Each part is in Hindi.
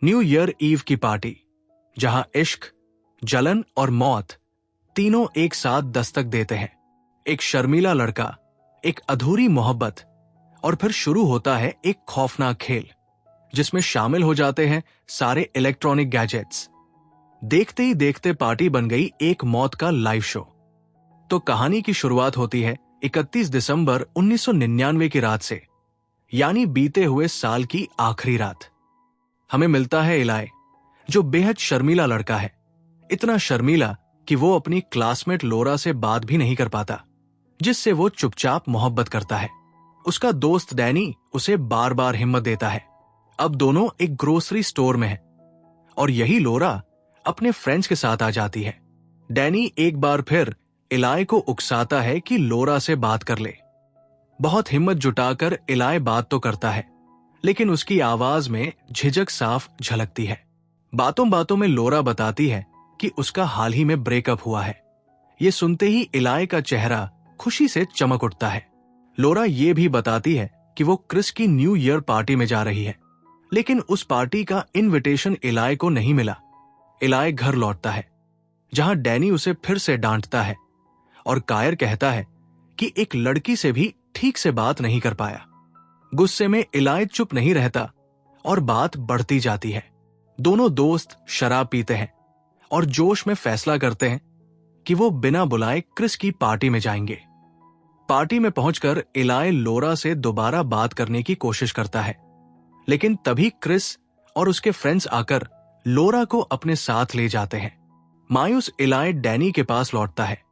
न्यू ईयर ईव की पार्टी, जहां इश्क, जलन और मौत तीनों एक साथ दस्तक देते हैं। एक शर्मीला लड़का, एक अधूरी मोहब्बत, और फिर शुरू होता है एक खौफनाक खेल जिसमें शामिल हो जाते हैं सारे इलेक्ट्रॉनिक गैजेट्स। देखते ही देखते पार्टी बन गई एक मौत का लाइव शो। तो कहानी की शुरुआत होती है 31 दिसंबर 1999 की रात से, यानी बीते हुए साल की आखिरी रात। हमें मिलता है इलाय, जो बेहद शर्मीला लड़का है, इतना शर्मीला कि वो अपनी क्लासमेट लोरा से बात भी नहीं कर पाता, जिससे वो चुपचाप मोहब्बत करता है। उसका दोस्त डैनी उसे बार बार हिम्मत देता है। अब दोनों एक ग्रोसरी स्टोर में हैं, और यही लोरा अपने फ्रेंड्स के साथ आ जाती है। डैनी एक बार फिर इलाय को उकसाता है कि लोरा से बात कर ले। बहुत हिम्मत जुटाकर इलाय बात तो करता है, लेकिन उसकी आवाज में झिझक साफ झलकती है। बातों बातों में लोरा बताती है कि उसका हाल ही में ब्रेकअप हुआ है। ये सुनते ही इलाय का चेहरा खुशी से चमक उठता है। लोरा ये भी बताती है कि वो क्रिस की न्यू ईयर पार्टी में जा रही है, लेकिन उस पार्टी का इनविटेशन इलाय को नहीं मिला। इलाय घर लौटता है, जहां डैनी उसे फिर से डांटता है और कायर कहता है कि एक लड़की से भी ठीक से बात नहीं कर पाया। गुस्से में इलाय चुप नहीं रहता और बात बढ़ती जाती है। दोनों दोस्त शराब पीते हैं और जोश में फैसला करते हैं कि वो बिना बुलाए क्रिस की पार्टी में जाएंगे। पार्टी में पहुंचकर इलाय लोरा से दोबारा बात करने की कोशिश करता है, लेकिन तभी क्रिस और उसके फ्रेंड्स आकर लोरा को अपने साथ ले जाते हैं। मायूस इलाय डैनी के पास लौटता है,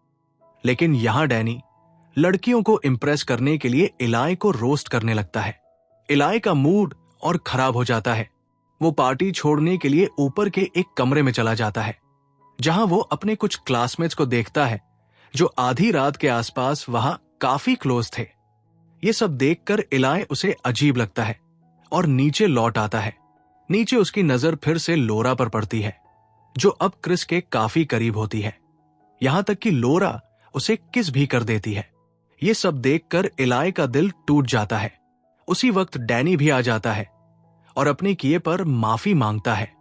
लेकिन यहां डैनी लड़कियों को इंप्रेस करने के लिए इलाय को रोस्ट करने लगता है। इलाय का मूड और खराब हो जाता है। वो पार्टी छोड़ने के लिए ऊपर के एक कमरे में चला जाता है, जहां वो अपने कुछ क्लासमेट्स को देखता है जो आधी रात के आसपास वहां काफी क्लोज थे। ये सब देखकर इलाय उसे अजीब लगता है और नीचे लौट आता है। नीचे उसकी नजर फिर से लोरा पर पड़ती है, जो अब क्रिस के काफी करीब होती है। यहां तक कि लोरा उसे किस भी कर देती है। ये सब देखकर इलाय का दिल टूट जाता है। उसी वक्त डैनी भी आ जाता है और अपने किए पर माफी मांगता है।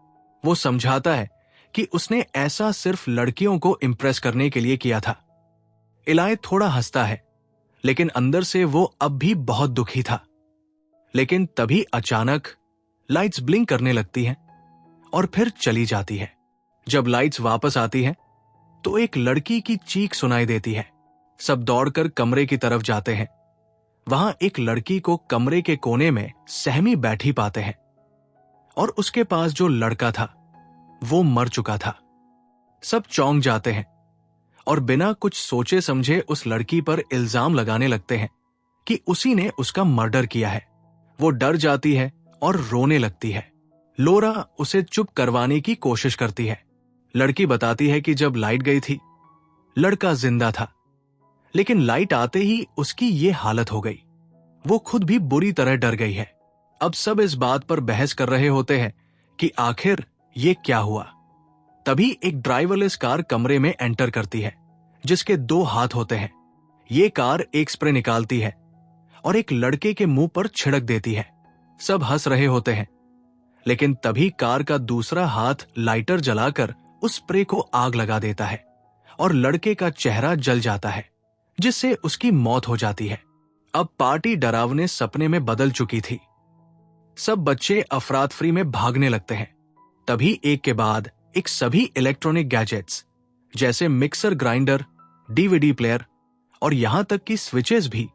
वो समझाता है कि उसने ऐसा सिर्फ लड़कियों को इंप्रेस करने के लिए किया था। इलाय थोड़ा हंसता है, लेकिन अंदर से वो अब भी बहुत दुखी था। लेकिन तभी अचानक लाइट्स ब्लिंक करने लगती हैं और फिर चली जाती है। जब लाइट्स वापस आती हैं, तो एक लड़की की चीख सुनाई देती है। सब दौड़कर कमरे की तरफ जाते हैं। वहां एक लड़की को कमरे के कोने में सहमी बैठी पाते हैं, और उसके पास जो लड़का था वो मर चुका था। सब चौंक जाते हैं और बिना कुछ सोचे समझे उस लड़की पर इल्जाम लगाने लगते हैं कि उसी ने उसका मर्डर किया है। वो डर जाती है और रोने लगती है। लोरा उसे चुप करवाने की कोशिश करती है। लड़की बताती है कि जब लाइट गई थी, लड़का जिंदा था, लेकिन लाइट आते ही उसकी ये हालत हो गई। वो खुद भी बुरी तरह डर गई है। अब सब इस बात पर बहस कर रहे होते हैं कि आखिर ये क्या हुआ। तभी एक ड्राइवरलेस कार कमरे में एंटर करती है, जिसके 2 हाथ होते हैं। ये कार एक स्प्रे निकालती है और एक लड़के के मुंह पर छिड़क देती है। सब हंस रहे होते हैं, लेकिन तभी कार का दूसरा हाथ लाइटर जलाकर उस स्प्रे को आग लगा देता है और लड़के का चेहरा जल जाता है, जिससे उसकी मौत हो जाती है। अब पार्टी डरावने सपने में बदल चुकी थी। सब बच्चे अफरातफरी में भागने लगते हैं। तभी एक के बाद एक सभी इलेक्ट्रॉनिक गैजेट्स जैसे मिक्सर ग्राइंडर, डीवीडी प्लेयर और यहां तक कि स्विचेस भी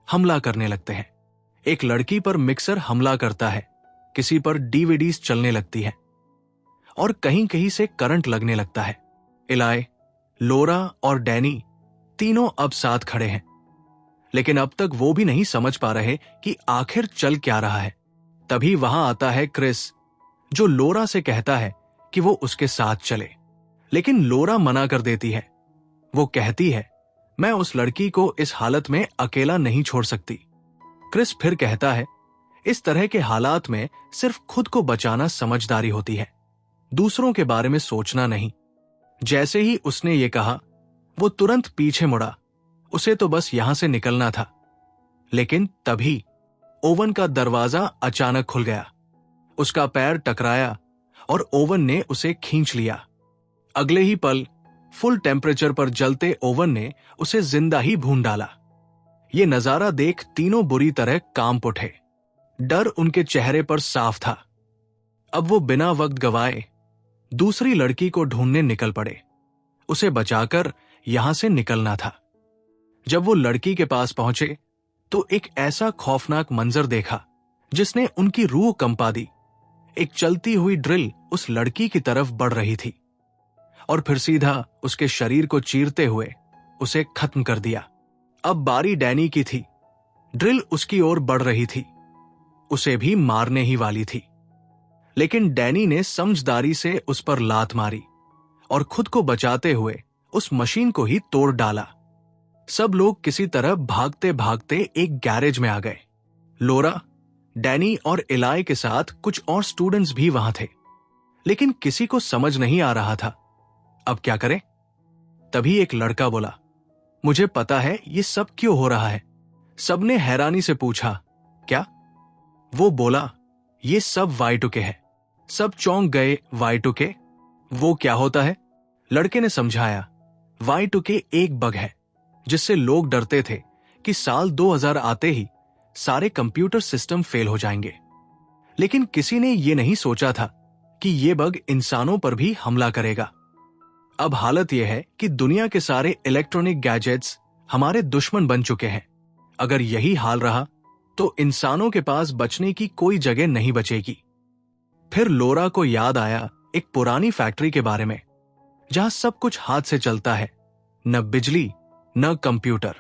हमला करने लगते हैं। एक लड़की पर मिक्सर हमला करता है, किसी पर डीवीडीज चलने लगती है और कहीं कहीं से करंट लगने लगता है। इलाय, लोरा और डैनी तीनों अब साथ खड़े हैं, लेकिन अब तक वो भी नहीं समझ पा रहे कि आखिर चल क्या रहा है। तभी वहां आता है क्रिस, जो लोरा से कहता है कि वो उसके साथ चले, लेकिन लोरा मना कर देती है। वो कहती है, मैं उस लड़की को इस हालत में अकेला नहीं छोड़ सकती। क्रिस फिर कहता है, इस तरह के हालात में सिर्फ खुद को बचाना समझदारी होती है, दूसरों के बारे में सोचना नहीं। जैसे ही उसने ये कहा, वो तुरंत पीछे मुड़ा। उसे तो बस यहां से निकलना था। लेकिन तभी ओवन का दरवाजा अचानक खुल गया। उसका पैर टकराया और ओवन ने उसे खींच लिया। अगले ही पल फुल टेम्परेचर पर जलते ओवन ने उसे जिंदा ही भून डाला। ये नजारा देख तीनों बुरी तरह कांप उठे। डर उनके चेहरे पर साफ था। अब वो बिना वक्त गवाए दूसरी लड़की को ढूंढने निकल पड़े। उसे बचाकर यहां से निकलना था। जब वो लड़की के पास पहुंचे तो एक ऐसा खौफनाक मंजर देखा जिसने उनकी रूह कंपा दी। एक चलती हुई ड्रिल उस लड़की की तरफ बढ़ रही थी और फिर सीधा उसके शरीर को चीरते हुए उसे खत्म कर दिया। अब बारी डैनी की थी। ड्रिल उसकी ओर बढ़ रही थी, उसे भी मारने ही वाली थी। लेकिन डैनी ने समझदारी से उस पर लात मारी और खुद को बचाते हुए उस मशीन को ही तोड़ डाला। सब लोग किसी तरह भागते भागते एक गैरेज में आ गए। लोरा, डैनी और इलाई के साथ कुछ और स्टूडेंट्स भी वहां थे, लेकिन किसी को समझ नहीं आ रहा था अब क्या करें। तभी एक लड़का बोला, मुझे पता है ये सब क्यों हो रहा है। सबने हैरानी से पूछा, क्या? वो बोला, ये सब Y2K है। सब चौंक गए। Y2K? वो क्या होता है? लड़के ने समझाया, Y2K एक बग है जिससे लोग डरते थे कि साल 2000 आते ही सारे कंप्यूटर सिस्टम फेल हो जाएंगे। लेकिन किसी ने यह नहीं सोचा था कि यह बग इंसानों पर भी हमला करेगा। अब हालत यह है कि दुनिया के सारे इलेक्ट्रॉनिक गैजेट्स हमारे दुश्मन बन चुके हैं। अगर यही हाल रहा तो इंसानों के पास बचने की कोई जगह नहीं बचेगी। फिर लोरा को याद आया एक पुरानी फैक्ट्री के बारे में जहां सब कुछ हाथ से चलता है, न बिजली न कंप्यूटर।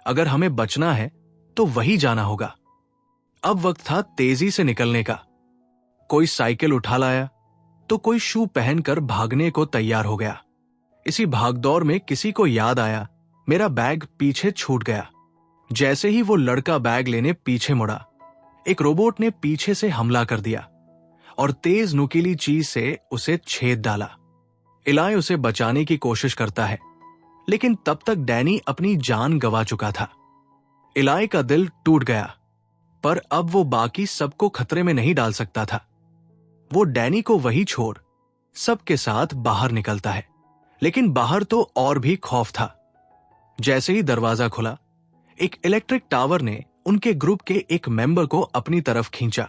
अगर हमें बचना है तो वही जाना होगा। अब वक्त था तेजी से निकलने का। कोई साइकिल उठा लाया तो कोई शू पहनकर भागने को तैयार हो गया। इसी भागदौड़ में किसी को याद आया, मेरा बैग पीछे छूट गया। जैसे ही वो लड़का बैग लेने पीछे मुड़ा, एक रोबोट ने पीछे से हमला कर दिया और तेज नुकीली चीज से उसे छेद डाला। इलाई उसे बचाने की कोशिश करता है, लेकिन तब तक डैनी अपनी जान गंवा चुका था। इलाई का दिल टूट गया, पर अब वो बाकी सबको खतरे में नहीं डाल सकता था। वो डैनी को वही छोड़ सबके साथ बाहर निकलता है। लेकिन बाहर तो और भी खौफ था। जैसे ही दरवाजा खुला, एक इलेक्ट्रिक टावर ने उनके ग्रुप के एक मेंबर को अपनी तरफ खींचा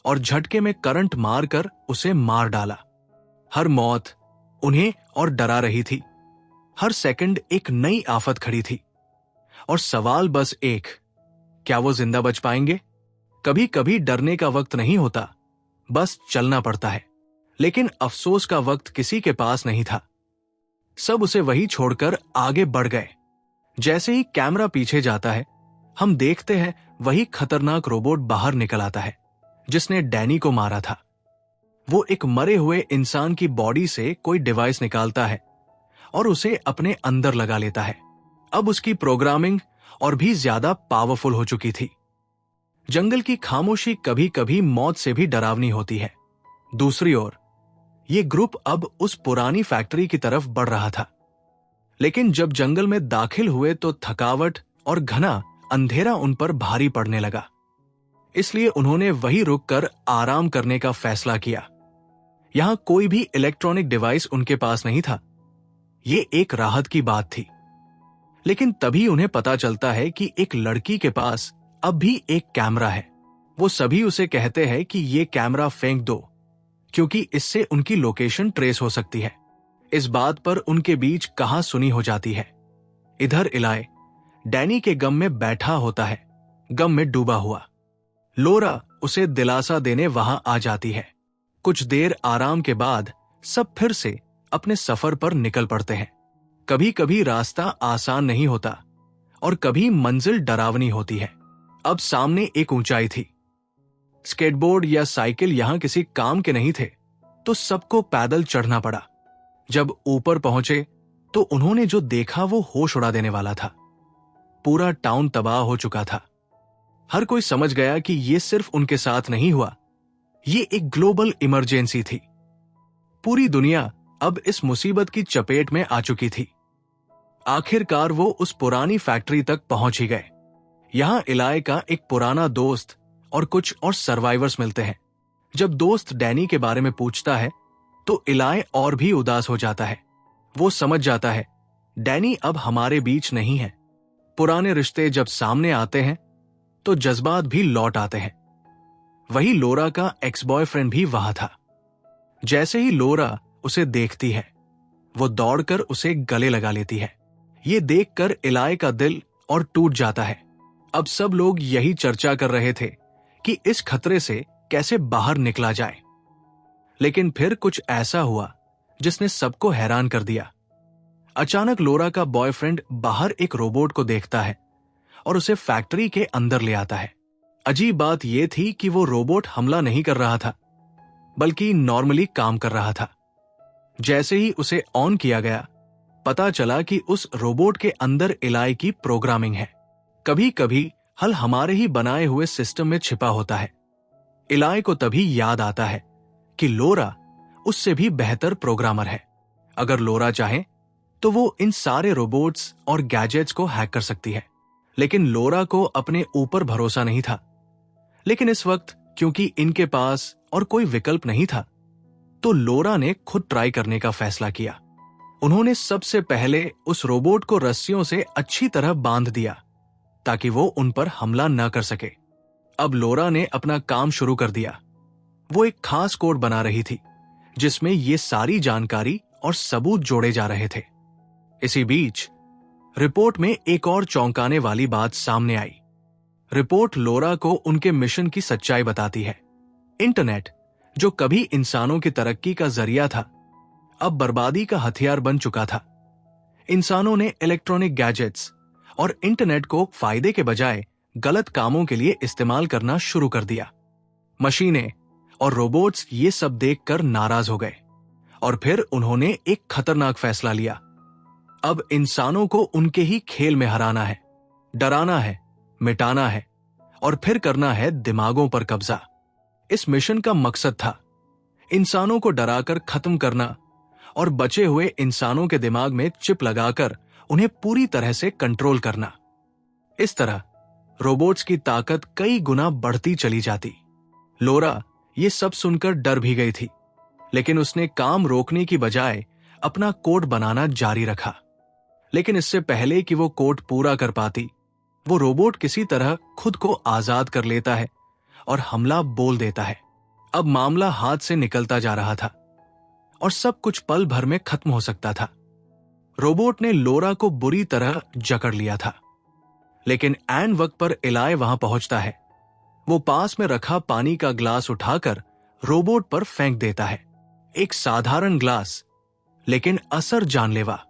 और झटके में करंट मारकर उसे मार डाला। हर मौत उन्हें और डरा रही थी। हर सेकंड एक नई आफत खड़ी थी और सवाल बस एक, क्या वो जिंदा बच पाएंगे? कभी कभी डरने का वक्त नहीं होता, बस चलना पड़ता है। लेकिन अफसोस का वक्त किसी के पास नहीं था। सब उसे वही छोड़कर आगे बढ़ गए। जैसे ही कैमरा पीछे जाता है, हम देखते हैं वही खतरनाक रोबोट बाहर निकल आता है जिसने डैनी को मारा था। वो एक मरे हुए इंसान की बॉडी से कोई डिवाइस निकालता है और उसे अपने अंदर लगा लेता है। अब उसकी प्रोग्रामिंग और भी ज्यादा पावरफुल हो चुकी थी। जंगल की खामोशी कभी कभी मौत से भी डरावनी होती है। दूसरी ओर ये ग्रुप अब उस पुरानी फैक्ट्री की तरफ बढ़ रहा था। लेकिन जब जंगल में दाखिल हुए तो थकावट और घना अंधेरा उन पर भारी पड़ने लगा। इसलिए उन्होंने वहीं रुककर आराम करने का फैसला किया। यहां कोई भी इलेक्ट्रॉनिक डिवाइस उनके पास नहीं था। ये एक राहत की बात थी। लेकिन तभी उन्हें पता चलता है कि एक लड़की के पास अब भी एक कैमरा है। वो सभी उसे कहते हैं कि ये कैमरा फेंक दो, क्योंकि इससे उनकी लोकेशन ट्रेस हो सकती है। इस बात पर उनके बीच कहा सुनी हो जाती है। इधर इलाई डैनी के गम में बैठा होता है, गम में डूबा हुआ। लोरा उसे दिलासा देने वहां आ जाती है। कुछ देर आराम के बाद सब फिर से अपने सफर पर निकल पड़ते हैं। कभी कभी रास्ता आसान नहीं होता और कभी मंजिल डरावनी होती है। अब सामने एक ऊंचाई थी। स्केटबोर्ड या साइकिल यहां किसी काम के नहीं थे, तो सबको पैदल चढ़ना पड़ा। जब ऊपर पहुंचे तो उन्होंने जो देखा वो होश उड़ा देने वाला था। पूरा टाउन तबाह हो चुका था। हर कोई समझ गया कि ये सिर्फ उनके साथ नहीं हुआ, ये एक ग्लोबल इमरजेंसी थी। पूरी दुनिया अब इस मुसीबत की चपेट में आ चुकी थी। आखिरकार वो उस पुरानी फैक्ट्री तक पहुंच ही गए। यहां इलाई का एक पुराना दोस्त और कुछ और सर्वाइवर्स मिलते हैं जब दोस्त डैनी के बारे में पूछता है तो इलाई और भी उदास हो जाता है। वो समझ जाता है डैनी अब हमारे बीच नहीं है। पुराने रिश्ते जब सामने आते हैं तो जज्बात भी लौट आते हैं। वही लोरा का एक्स बॉयफ्रेंड भी वहां था। जैसे ही लोरा उसे देखती है वो दौड़कर उसे गले लगा लेती है। ये देखकर इलाई का दिल और टूट जाता है। अब सब लोग यही चर्चा कर रहे थे कि इस खतरे से कैसे बाहर निकला जाए। लेकिन फिर कुछ ऐसा हुआ जिसने सबको हैरान कर दिया। अचानक लोरा का बॉयफ्रेंड बाहर एक रोबोट को देखता है और उसे फैक्ट्री के अंदर ले आता है। अजीब बात यह थी कि वो रोबोट हमला नहीं कर रहा था, बल्कि नॉर्मली काम कर रहा था। जैसे ही उसे ऑन किया गया, पता चला कि उस रोबोट के अंदर इलाई की प्रोग्रामिंग है। कभी कभी हल हमारे ही बनाए हुए सिस्टम में छिपा होता है। इलाई को तभी याद आता है कि लोरा उससे भी बेहतर प्रोग्रामर है। अगर लोरा चाहे तो वो इन सारे रोबोट्स और गैजेट्स को हैक कर सकती है। लेकिन लोरा को अपने ऊपर भरोसा नहीं था। लेकिन इस वक्त क्योंकि इनके पास और कोई विकल्प नहीं था, तो लोरा ने खुद ट्राई करने का फैसला किया। उन्होंने सबसे पहले उस रोबोट को रस्सियों से अच्छी तरह बांध दिया ताकि वो उन पर हमला न कर सके। अब लोरा ने अपना काम शुरू कर दिया। वो एक खास कोड बना रही थी जिसमें ये सारी जानकारी और सबूत जोड़े जा रहे थे। इसी बीच रिपोर्ट में एक और चौंकाने वाली बात सामने आई। रिपोर्ट लोरा को उनके मिशन की सच्चाई बताती है। इंटरनेट, जो कभी इंसानों की तरक्की का जरिया था, अब बर्बादी का हथियार बन चुका था। इंसानों ने इलेक्ट्रॉनिक गैजेट्स और इंटरनेट को फायदे के बजाय गलत कामों के लिए इस्तेमाल करना शुरू कर दिया। मशीनें और रोबोट्स ये सब देखकर नाराज हो गए और फिर उन्होंने एक खतरनाक फैसला लिया। अब इंसानों को उनके ही खेल में हराना है, डराना है, मिटाना है और फिर करना है दिमागों पर कब्जा। इस मिशन का मकसद था इंसानों को डराकर खत्म करना और बचे हुए इंसानों के दिमाग में चिप लगाकर उन्हें पूरी तरह से कंट्रोल करना। इस तरह रोबोट्स की ताकत कई गुना बढ़ती चली जाती। लोरा ये सब सुनकर डर भी गई थी, लेकिन उसने काम रोकने की बजाय अपना कोड बनाना जारी रखा। लेकिन इससे पहले कि वो कोड पूरा कर पाती, वो रोबोट किसी तरह खुद को आजाद कर लेता है और हमला बोल देता है। अब मामला हाथ से निकलता जा रहा था और सब कुछ पल भर में खत्म हो सकता था। रोबोट ने लोरा को बुरी तरह जकड़ लिया था, लेकिन ऐन वक्त पर इलाई वहां पहुंचता है। वो पास में रखा पानी का ग्लास उठाकर रोबोट पर फेंक देता है। एक साधारण ग्लास, लेकिन असर जानलेवा।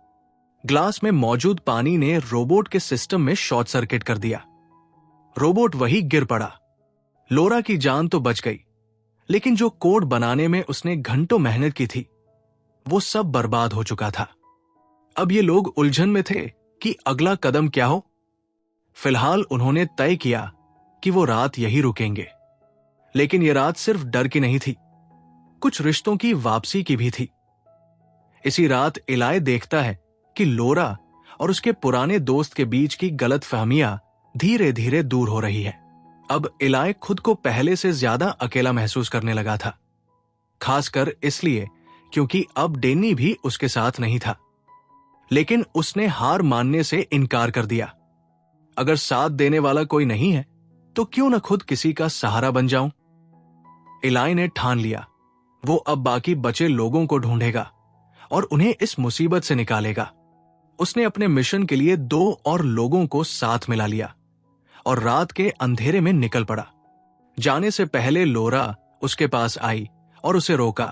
ग्लास में मौजूद पानी ने रोबोट के सिस्टम में शॉर्ट सर्किट कर दिया। रोबोट वही गिर पड़ा। लोरा की जान तो बच गई, लेकिन जो कोड बनाने में उसने घंटों मेहनत की थी, वो सब बर्बाद हो चुका था। अब ये लोग उलझन में थे कि अगला कदम क्या हो। फिलहाल उन्होंने तय किया कि वो रात यही रुकेंगे। लेकिन ये रात सिर्फ डर की नहीं थी, कुछ रिश्तों की वापसी की भी थी। इसी रात इलाई देखता है कि लोरा और उसके पुराने दोस्त के बीच की गलतफहमियां धीरे धीरे दूर हो रही है। अब इलाई खुद को पहले से ज्यादा अकेला महसूस करने लगा था, खासकर इसलिए क्योंकि अब डेनी भी उसके साथ नहीं था। लेकिन उसने हार मानने से इनकार कर दिया। अगर साथ देने वाला कोई नहीं है तो क्यों न खुद किसी का सहारा बन जाऊं। इलाई ने ठान लिया वो अब बाकी बचे लोगों को ढूंढेगा और उन्हें इस मुसीबत से निकालेगा। उसने अपने मिशन के लिए 2 और लोगों को साथ मिला लिया और रात के अंधेरे में निकल पड़ा। जाने से पहले लोरा उसके पास आई और उसे रोका।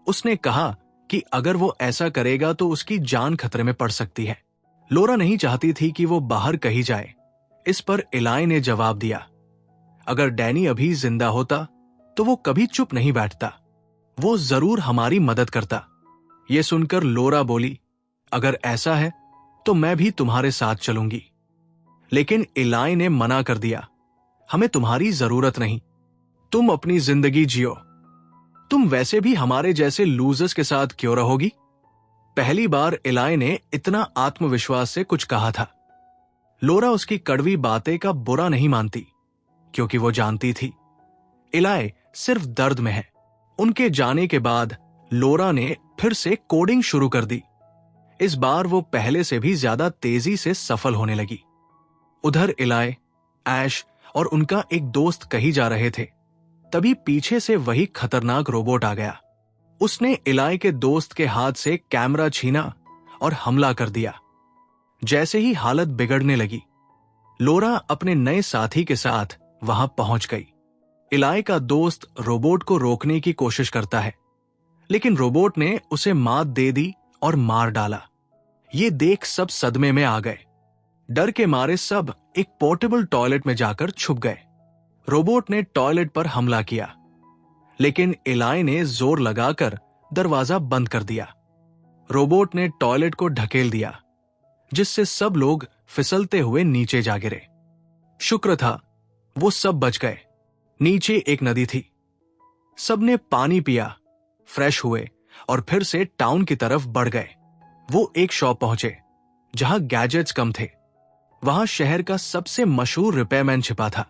उसने कहा कि अगर वो ऐसा करेगा तो उसकी जान खतरे में पड़ सकती है। लोरा नहीं चाहती थी कि वो बाहर कहीं जाए। इस पर इलाई ने जवाब दिया, अगर डैनी अभी जिंदा होता तो वो कभी चुप नहीं बैठता, वो जरूर हमारी मदद करता। ये सुनकर लोरा बोली, अगर ऐसा है तो मैं भी तुम्हारे साथ चलूंगी। लेकिन इलाई ने मना कर दिया, हमें तुम्हारी जरूरत नहीं, तुम अपनी जिंदगी जियो। तुम वैसे भी हमारे जैसे लूजर्स के साथ क्यों रहोगी। पहली बार इलाई ने इतना आत्मविश्वास से कुछ कहा था। लोरा उसकी कड़वी बातें का बुरा नहीं मानती, क्योंकि वो जानती थी इलाई सिर्फ दर्द में है। उनके जाने के बाद लोरा ने फिर से कोडिंग शुरू कर दी। इस बार वो पहले से भी ज्यादा तेजी से सफल होने लगी। उधर इलाय, ऐश और उनका एक दोस्त कहीं जा रहे थे, तभी पीछे से वही खतरनाक रोबोट आ गया। उसने इलाय के दोस्त के हाथ से कैमरा छीना और हमला कर दिया। जैसे ही हालत बिगड़ने लगी, लोरा अपने नए साथी के साथ वहां पहुंच गई। इलाय का दोस्त रोबोट को रोकने की कोशिश करता है, लेकिन रोबोट ने उसे मात दे दी और मार डाला। ये देख सब सदमे में आ गए। डर के मारे सब एक पोर्टेबल टॉयलेट में जाकर छुप गए। रोबोट ने टॉयलेट पर हमला किया, लेकिन इलाय ने जोर लगाकर दरवाजा बंद कर दिया। रोबोट ने टॉयलेट को ढकेल दिया, जिससे सब लोग फिसलते हुए नीचे जा गिरे। शुक्र था वो सब बच गए। नीचे एक नदी थी। सबने पानी पिया, फ्रेश हुए और फिर से टाउन की तरफ बढ़ गए। वो एक शॉप पहुंचे जहां गैजेट्स कम थे। वहां शहर का सबसे मशहूर रिपेयरमैन छिपा था।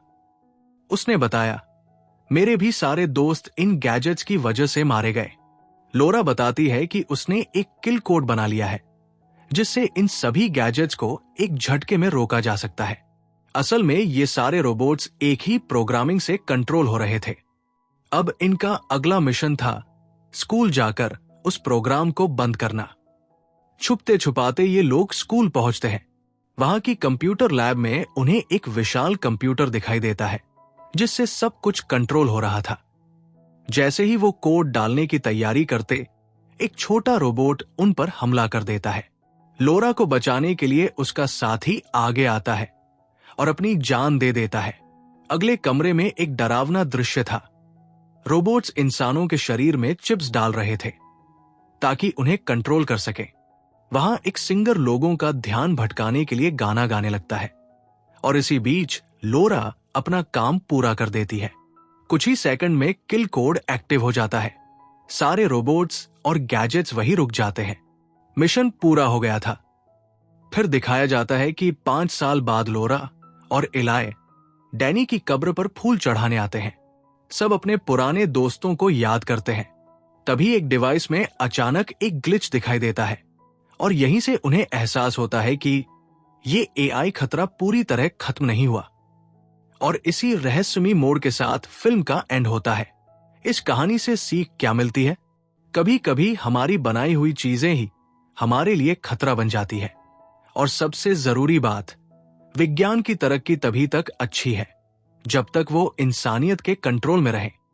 उसने बताया, मेरे भी सारे दोस्त इन गैजेट्स की वजह से मारे गए। लोरा बताती है कि उसने एक किल कोड बना लिया है, जिससे इन सभी गैजेट्स को एक झटके में रोका जा सकता है। असल में ये सारे रोबोट्स एक ही प्रोग्रामिंग से कंट्रोल हो रहे थे। अब इनका अगला मिशन था स्कूल जाकर उस प्रोग्राम को बंद करना। छुपते छुपाते ये लोग स्कूल पहुंचते हैं। वहां की कंप्यूटर लैब में उन्हें एक विशाल कंप्यूटर दिखाई देता है, जिससे सब कुछ कंट्रोल हो रहा था। जैसे ही वो कोड डालने की तैयारी करते, एक छोटा रोबोट उन पर हमला कर देता है। लोरा को बचाने के लिए उसका साथी आगे आता है और अपनी जान दे देता है। अगले कमरे में एक डरावना दृश्य था। रोबोट्स इंसानों के शरीर में चिप्स डाल रहे थे ताकि उन्हें कंट्रोल कर सके। वहां एक सिंगर लोगों का ध्यान भटकाने के लिए गाना गाने लगता है और इसी बीच लोरा अपना काम पूरा कर देती है। कुछ ही सेकंड में किल कोड एक्टिव हो जाता है। सारे रोबोट्स और गैजेट्स वहीं रुक जाते हैं। मिशन पूरा हो गया था। फिर दिखाया जाता है कि 5 साल बाद लोरा और इलाय डैनी की कब्र पर फूल चढ़ाने आते हैं। सब अपने पुराने दोस्तों को याद करते हैं। तभी एक डिवाइस में अचानक एक ग्लिच दिखाई देता है और यहीं से उन्हें एहसास होता है कि ये एआई खतरा पूरी तरह खत्म नहीं हुआ। और इसी रहस्यमयी मोड़ के साथ फिल्म का एंड होता है। इस कहानी से सीख क्या मिलती है? कभी कभी हमारी बनाई हुई चीजें ही हमारे लिए खतरा बन जाती है। और सबसे जरूरी बात, विज्ञान की तरक्की तभी तक अच्छी है जब तक वो इंसानियत के कंट्रोल में रहे।